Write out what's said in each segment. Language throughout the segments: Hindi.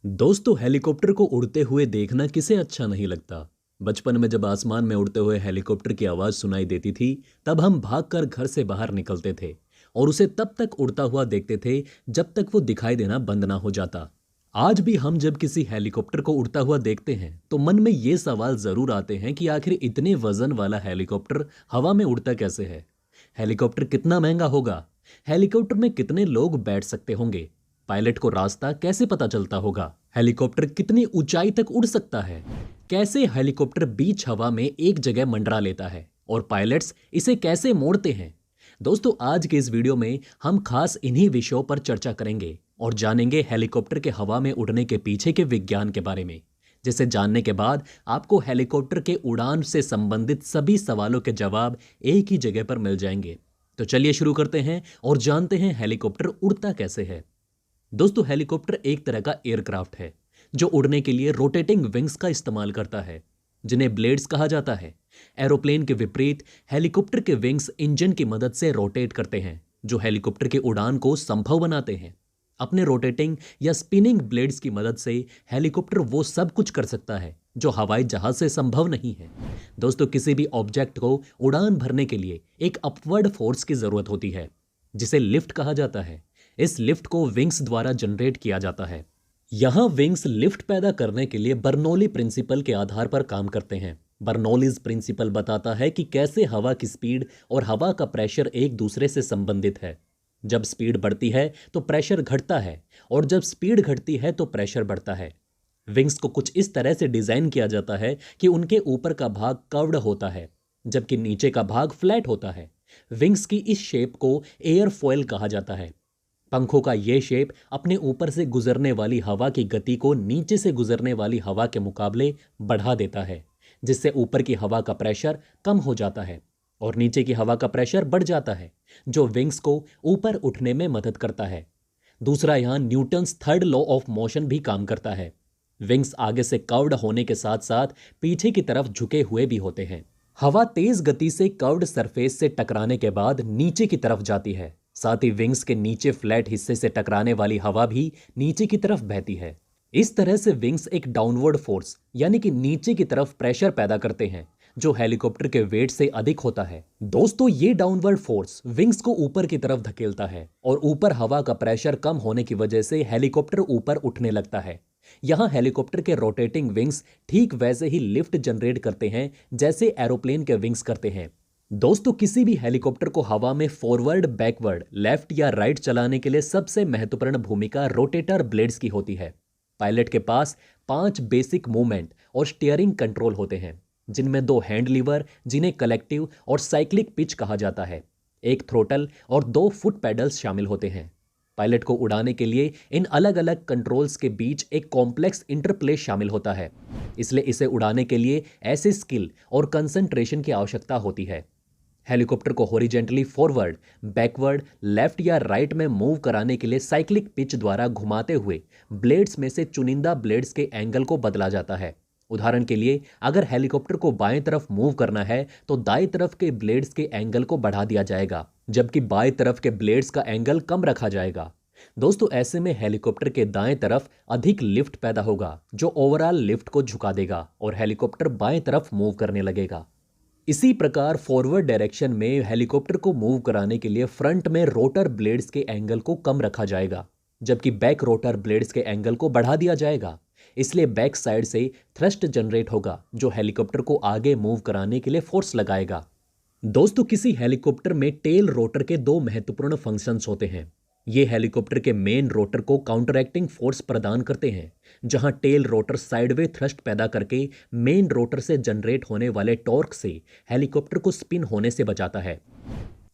दोस्तों, हेलीकॉप्टर को उड़ते हुए देखना किसे अच्छा नहीं लगता। बचपन में जब आसमान में उड़ते हुए हेलीकॉप्टर की आवाज सुनाई देती थी, तब हम भागकर घर से बाहर निकलते थे और उसे तब तक उड़ता हुआ देखते थे जब तक वो दिखाई देना बंद ना हो जाता। आज भी हम जब किसी हेलीकॉप्टर को उड़ता हुआ देखते हैं तो मन में ये सवाल जरूर आते हैं कि आखिर इतने वजन वाला हेलीकॉप्टर हवा में उड़ता कैसे है। हेलीकॉप्टर कितना महंगा होगा? हेलीकॉप्टर में कितने लोग बैठ सकते होंगे? पायलट को रास्ता कैसे पता चलता होगा? हेलीकॉप्टर कितनी ऊंचाई तक उड़ सकता है? कैसे हेलीकॉप्टर बीच हवा में एक जगह मंडरा लेता है और पायलट्स इसे कैसे मोड़ते हैं? दोस्तों, आज के इस वीडियो में हम खास इन्हीं विषयों पर चर्चा करेंगे और जानेंगे हेलीकॉप्टर के हवा में उड़ने के पीछे के विज्ञान के बारे में, जिसे जानने के बाद आपको हेलीकॉप्टर के उड़ान से संबंधित सभी सवालों के जवाब एक ही जगह पर मिल जाएंगे। तो चलिए शुरू करते हैं और जानते हैं हेलीकॉप्टर उड़ता कैसे है। दोस्तों, हेलीकॉप्टर एक तरह का एयरक्राफ्ट है जो उड़ने के लिए रोटेटिंग विंग्स का इस्तेमाल करता है, जिन्हें ब्लेड्स कहा जाता है। एरोप्लेन के विपरीत हेलीकॉप्टर के विंग्स इंजन की मदद से रोटेट करते हैं, जो हेलीकॉप्टर की उड़ान को संभव बनाते हैं। अपने रोटेटिंग या स्पिनिंग ब्लेड्स की मदद से हेलीकॉप्टर वो सब कुछ कर सकता है जो हवाई जहाज से संभव नहीं है। दोस्तों, किसी भी ऑब्जेक्ट को उड़ान भरने के लिए एक अपवर्ड फोर्स की जरूरत होती है, जिसे लिफ्ट कहा जाता है। इस लिफ्ट को विंग्स द्वारा जनरेट किया जाता है। यहाँ विंग्स लिफ्ट पैदा करने के लिए बर्नौली प्रिंसिपल के आधार पर काम करते हैं। बर्नौलीज प्रिंसिपल बताता है कि कैसे हवा की स्पीड और हवा का प्रेशर एक दूसरे से संबंधित है। जब स्पीड बढ़ती है तो प्रेशर घटता है और जब स्पीड घटती है तो प्रेशर बढ़ता है। विंग्स को कुछ इस तरह से डिजाइन किया जाता है कि उनके ऊपर का भाग कर्व्ड होता है जबकि नीचे का भाग फ्लैट होता है। विंग्स की इस शेप को एयरफॉयल कहा जाता है। पंखों का यह शेप अपने ऊपर से गुजरने वाली हवा की गति को नीचे से गुजरने वाली हवा के मुकाबले बढ़ा देता है, जिससे ऊपर की हवा का प्रेशर कम हो जाता है और नीचे की हवा का प्रेशर बढ़ जाता है, जो विंग्स को ऊपर उठने में मदद करता है। दूसरा, यहाँ Newton's third law of motion भी काम करता है। विंग्स आगे से कर्व्ड होने के साथ साथ पीछे की तरफ झुके हुए भी होते हैं। हवा तेज गति से कर्व्ड सरफेस से टकराने के बाद नीचे की तरफ जाती है। साथ ही विंग्स के नीचे फ्लैट हिस्से से टकराने वाली हवा भी नीचे की तरफ बहती है। इस तरह से विंग्स एक डाउनवर्ड फोर्स यानी कि नीचे की तरफ प्रेशर पैदा करते हैं, जो हेलीकॉप्टर के वेट से अधिक होता है। दोस्तों, ये डाउनवर्ड फोर्स विंग्स को ऊपर की तरफ धकेलता है और ऊपर हवा का प्रेशर कम होने की वजह से हेलीकॉप्टर ऊपर उठने लगता है। यहाँ हेलीकॉप्टर के रोटेटिंग विंग्स ठीक वैसे ही लिफ्ट जनरेट करते हैं जैसे एरोप्लेन के विंग्स करते हैं। दोस्तों, किसी भी हेलीकॉप्टर को हवा में फॉरवर्ड, बैकवर्ड, लेफ्ट या राइट चलाने के लिए सबसे महत्वपूर्ण भूमिका रोटेटर ब्लेड्स की होती है। पायलट के पास 5 बेसिक मूवमेंट और स्टीयरिंग कंट्रोल होते हैं, जिनमें 2 हैंड लीवर जिन्हें कलेक्टिव और साइक्लिक पिच कहा जाता है, एक थ्रोटल और 2 फुट पैडल्स शामिल होते हैं। पायलट को उड़ाने के लिए इन अलग अलग कंट्रोल्स के बीच एक कॉम्प्लेक्स इंटरप्ले शामिल होता है, इसलिए इसे उड़ाने के लिए ऐसे स्किल और कंसंट्रेशन की आवश्यकता होती है। हेलीकॉप्टर को हॉरिजेंटली फॉरवर्ड, बैकवर्ड, लेफ्ट या राइट में मूव कराने के लिए साइक्लिक पिच द्वारा घुमाते हुए ब्लेड्स में से चुनिंदा ब्लेड्स के एंगल को बदला जाता है। उदाहरण के लिए, अगर हेलीकॉप्टर को बाएं तरफ मूव करना है तो दाएं तरफ के ब्लेड्स के एंगल को बढ़ा दिया जाएगा, जबकि बाएं तरफ के ब्लेड्स का एंगल कम रखा जाएगा। दोस्तों, ऐसे में हेलीकॉप्टर के दाएं तरफ अधिक लिफ्ट पैदा होगा, जो ओवरऑल लिफ्ट को झुका देगा और हेलीकॉप्टर बाएं तरफ मूव करने लगेगा। इसी प्रकार फॉरवर्ड डायरेक्शन में हेलीकॉप्टर को मूव कराने के लिए फ्रंट में रोटर ब्लेड्स के एंगल को कम रखा जाएगा, जबकि बैक रोटर ब्लेड्स के एंगल को बढ़ा दिया जाएगा। इसलिए बैक साइड से थ्रस्ट जनरेट होगा, जो हेलीकॉप्टर को आगे मूव कराने के लिए फोर्स लगाएगा। दोस्तों, किसी हेलीकॉप्टर में टेल रोटर के 2 महत्वपूर्ण फंक्शंस होते हैं। ये हेलीकॉप्टर के मेन रोटर को काउंटरएक्टिंग फोर्स प्रदान करते हैं, जहां टेल रोटर साइडवे थ्रस्ट पैदा करके मेन रोटर से जनरेट होने वाले टॉर्क से हेलीकॉप्टर को स्पिन होने से बचाता है।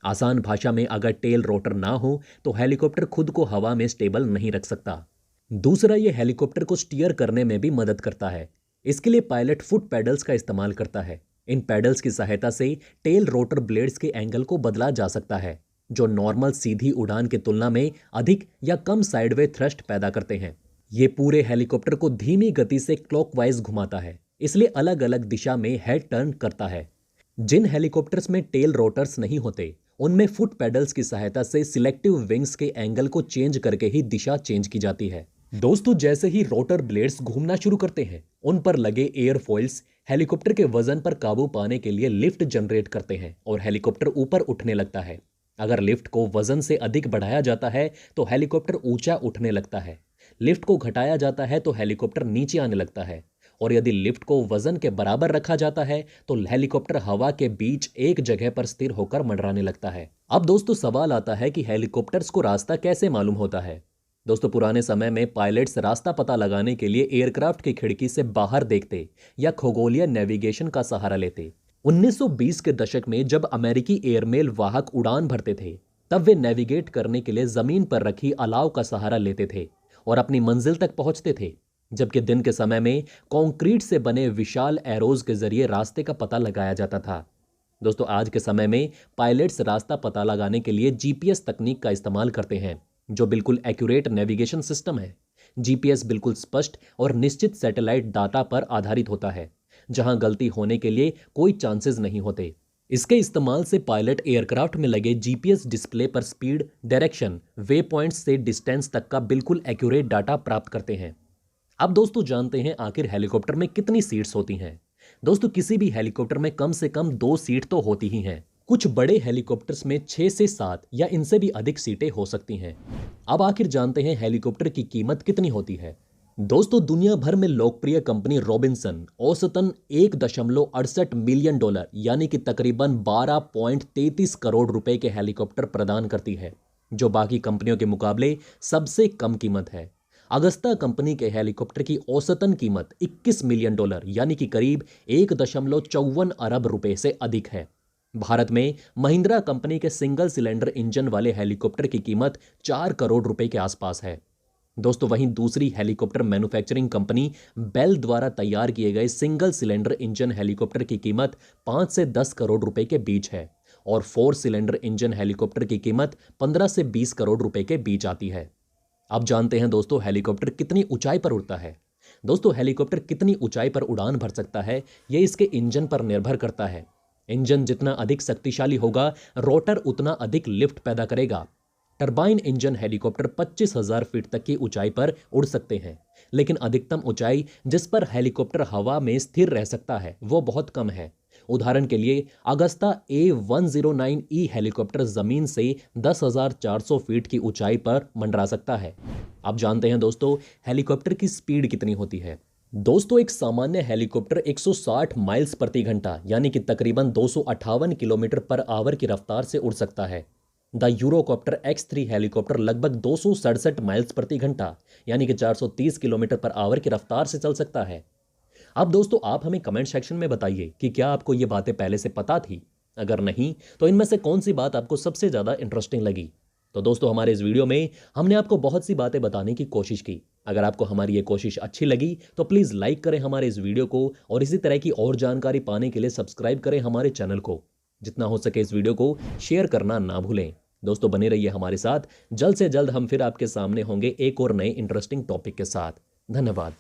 आसान भाषा में, अगर टेल रोटर ना हो तो हेलीकॉप्टर खुद को हवा में स्टेबल नहीं रख सकता। दूसरा, ये हेलीकॉप्टर को स्टीयर करने में भी मदद करता है। इसके लिए पायलट फुट पैडल्स का इस्तेमाल करता है। इन पैडल्स की सहायता से टेल रोटर ब्लेड्स के एंगल को बदला जा सकता है, जो नॉर्मल सीधी उड़ान की तुलना में अधिक या कम साइडवे थ्रस्ट पैदा करते हैं। ये पूरे हेलीकॉप्टर को धीमी गति से क्लॉकवाइज घुमाता है, इसलिए अलग अलग दिशा में हेड टर्न करता है। जिन हेलीकॉप्टर्स में टेल रोटर्स नहीं होते, उनमें फुट पैडल्स की सहायता से सिलेक्टिव विंग्स के एंगल को चेंज करके ही दिशा चेंज की जाती है। दोस्तों जैसे ही रोटर ब्लेड्स घूमना शुरू करते हैं, उन पर लगे एयरफॉइल्स हेलीकॉप्टर के वजन पर काबू पाने के लिए लिफ्ट जनरेट करते हैं और हेलीकॉप्टर ऊपर उठने लगता है। अगर लिफ्ट को वजन से अधिक बढ़ाया जाता है तो हेलीकॉप्टर ऊंचा उठने लगता है। लिफ्ट को घटाया जाता है तो हेलीकॉप्टर नीचे आने लगता है। और यदि लिफ्ट को वजन के बराबर रखा जाता है तो हेलीकॉप्टर हवा के बीच एक जगह पर स्थिर होकर मंडराने लगता है। अब दोस्तों सवाल आता है कि हेलीकॉप्टर्स को रास्ता कैसे मालूम होता है। दोस्तों पुराने समय में पायलट्स रास्ता पता लगाने के लिए एयरक्राफ्ट की खिड़की से बाहर देखते या खगोलीय नेविगेशन का सहारा लेते। 1920 के दशक में जब अमेरिकी एयरमेल वाहक उड़ान भरते थे, तब वे नेविगेट करने के लिए जमीन पर रखी अलाव का सहारा लेते थे और अपनी मंजिल तक पहुंचते थे। जबकि दिन के समय में कंक्रीट से बने विशाल एरोज के जरिए रास्ते का पता लगाया जाता था। दोस्तों आज के समय में पायलट्स रास्ता पता लगाने के लिए जीपीएस तकनीक का इस्तेमाल करते हैं, जो बिल्कुल एक्यूरेट नेविगेशन सिस्टम है। जीपीएस बिल्कुल स्पष्ट और निश्चित सैटेलाइट डाटा पर आधारित होता है, जहां गलती होने के लिए कोई चांसेस नहीं होते। इसके इस्तेमाल से पायलट एयरक्राफ्ट में लगे जीपीएस डिस्प्ले पर स्पीड, डायरेक्शन, वे पॉइंट्स से डिस्टेंस तक का बिल्कुल एक्यूरेट डाटा प्राप्त करते हैं। अब दोस्तों जानते हैं आखिर हेलीकॉप्टर में कितनी सीट्स होती हैं। दोस्तों किसी भी हेलीकॉप्टर में कम से कम 2 सीट तो होती ही हैं। कुछ बड़े हेलीकॉप्टर्स में 6 से 7 या इनसे भी अधिक सीटें हो सकती हैं। अब आखिर जानते हैं हेलीकॉप्टर की कीमत कितनी होती है। दोस्तों दुनिया भर में लोकप्रिय कंपनी रॉबिन्सन औसतन $1.68 मिलियन यानी कि तकरीबन 12.33 करोड़ रुपए के हेलीकॉप्टर प्रदान करती है, जो बाकी कंपनियों के मुकाबले सबसे कम कीमत है। अगस्ता कंपनी के हेलीकॉप्टर की औसतन कीमत $21 मिलियन यानी कि करीब 1.54 अरब रुपए से अधिक है। भारत में महिंद्रा कंपनी के सिंगल सिलेंडर इंजन वाले हेलीकॉप्टर की कीमत 4 करोड़ रुपए के आसपास है। दोस्तों वहीं दूसरी हेलीकॉप्टर मैन्युफैक्चरिंग कंपनी बेल द्वारा तैयार किए गए सिंगल सिलेंडर इंजन हेलीकॉप्टर की कीमत 5 से 10 करोड़ रुपए के बीच है और 4 सिलेंडर इंजन हेलीकॉप्टर की कीमत 15 से 20 करोड़ रुपए के बीच आती है। अब जानते हैं दोस्तों हेलीकॉप्टर कितनी ऊंचाई पर उड़ता है। दोस्तों हेलीकॉप्टर कितनी ऊंचाई पर उड़ान भर सकता है, यह इसके इंजन पर निर्भर करता है। इंजन जितना अधिक शक्तिशाली होगा, रोटर उतना अधिक लिफ्ट पैदा करेगा। टरबाइन इंजन हेलीकॉप्टर 25,000 फीट तक की ऊंचाई पर उड़ सकते हैं, लेकिन अधिकतम ऊंचाई जिस पर हेलीकॉप्टर हवा में स्थिर रह सकता है वो बहुत कम है। उदाहरण के लिए अगस्ता A109E हेलीकॉप्टर जमीन से 10,400 फीट की ऊंचाई पर मंडरा सकता है। अब जानते हैं दोस्तों हेलीकॉप्टर की स्पीड कितनी होती है। दोस्तों एक सामान्य हेलीकॉप्टर 160 माइल्स प्रति घंटा यानी कि तकरीबन 258 किलोमीटर पर आवर की रफ्तार से उड़ सकता है। द यूरोकॉप्टर X3 हेलीकॉप्टर लगभग 267 माइल्स प्रति घंटा यानी कि 430 किलोमीटर पर आवर की रफ्तार से चल सकता है। अब दोस्तों आप हमें कमेंट सेक्शन में बताइए कि क्या आपको ये बातें पहले से पता थी। अगर नहीं तो इनमें से कौन सी बात आपको सबसे ज़्यादा इंटरेस्टिंग लगी। तो दोस्तों हमारे इस वीडियो में हमने आपको बहुत सी बातें बताने की कोशिश की। अगर आपको हमारी ये कोशिश अच्छी लगी तो प्लीज़ लाइक करें हमारे इस वीडियो को और इसी तरह की और जानकारी पाने के लिए सब्सक्राइब करें हमारे चैनल को। जितना हो सके इस वीडियो को शेयर करना ना भूलें। दोस्तों बने रहिए हमारे साथ। जल्द से जल्द हम फिर आपके सामने होंगे एक और नए इंटरेस्टिंग टॉपिक के साथ। धन्यवाद।